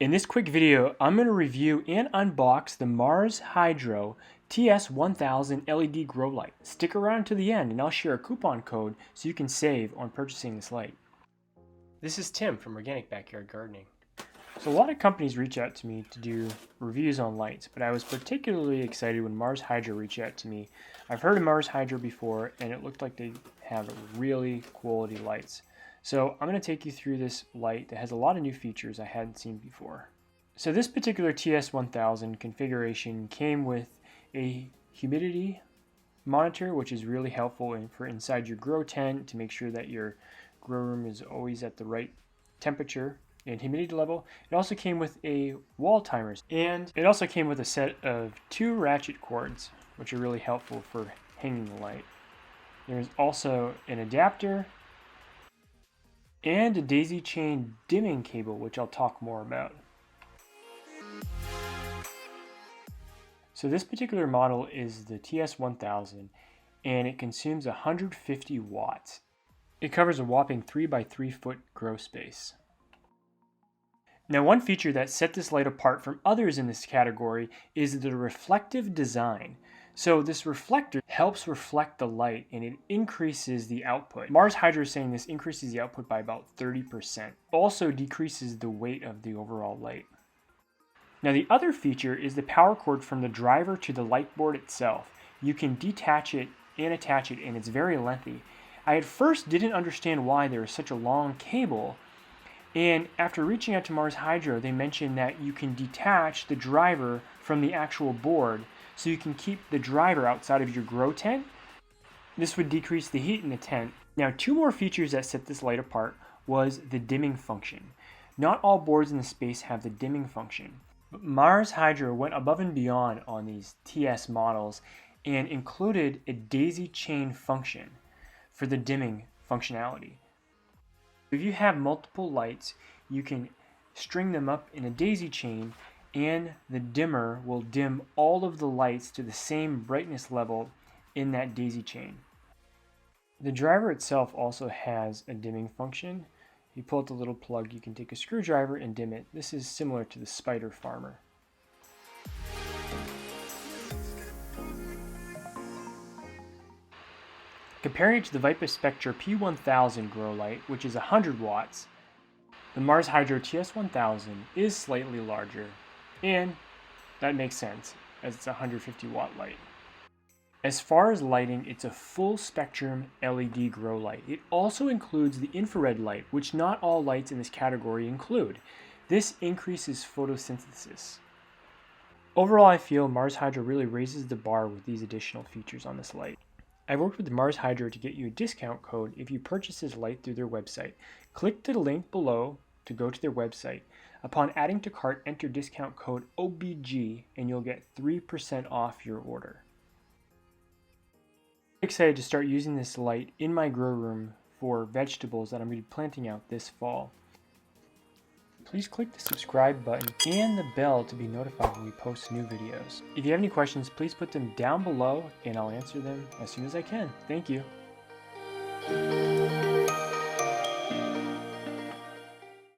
In this quick video, I'm going to review and unbox the Mars Hydro TS1000 LED grow light. Stick around to the end and I'll share a coupon code so you can save on purchasing this light. This is Tim from Organic Backyard Gardening. So a lot of companies reach out to me to do reviews on lights, but I was particularly excited when Mars Hydro reached out to me. I've heard of Mars Hydro before and it looked like they have really quality lights. So I'm going to take you through this light that has a lot of new features I hadn't seen before. So this particular TS1000 configuration came with a humidity monitor, which is really helpful for inside your grow tent to make sure that your grow room is always at the right temperature and humidity level. It also came with a wall timer, and it also came with a set of 2 ratchet cords, which are really helpful for hanging the light. There's also an adapter and a daisy chain dimming cable, which I'll talk more about. So this particular model is the TS1000 and it consumes 150 watts. It covers a whopping 3 by 3 foot grow space. Now, one feature that set this light apart from others in this category is the reflective design. So this reflector helps reflect the light and it increases the output. Mars Hydro is saying this increases the output by about 30%. Also decreases the weight of the overall light. Now the other feature is the power cord from the driver to the light board itself. You can detach it and attach it, and it's very lengthy. I at first didn't understand why there is such a long cable, and after reaching out to Mars Hydro, they mentioned that you can detach the driver from the actual board so you can keep the driver outside of your grow tent. This would decrease the heat in the tent. Now, 2 more features that set this light apart was the dimming function. Not all boards in the space have the dimming function, but Mars Hydro went above and beyond on these TS models and included a daisy chain function for the dimming functionality. If you have multiple lights, you can string them up in a daisy chain and the dimmer will dim all of the lights to the same brightness level in that daisy chain. The driver itself also has a dimming function. You pull out the little plug, you can take a screwdriver and dim it. This is similar to the Spider Farmer. Comparing it to the Viparspectra P1000 grow light, which is 100 watts, the Mars Hydro TS1000 is slightly larger, and that makes sense as it's a 150 watt light. As far as lighting, it's a full spectrum LED grow light. It also includes the infrared light, which not all lights in this category include. This increases photosynthesis. Overall, I feel Mars Hydro really raises the bar with these additional features on this light. I've worked with Mars Hydro to get you a discount code if you purchase this light through their website. Click the link below to go to their website. Upon adding to cart, enter discount code OBG and you'll get 3% off your order. I'm excited to start using this light in my grow room for vegetables that I'm going to be planting out this fall. Please click the subscribe button and the bell to be notified when we post new videos. If you have any questions, please put them down below and I'll answer them as soon as I can. Thank you.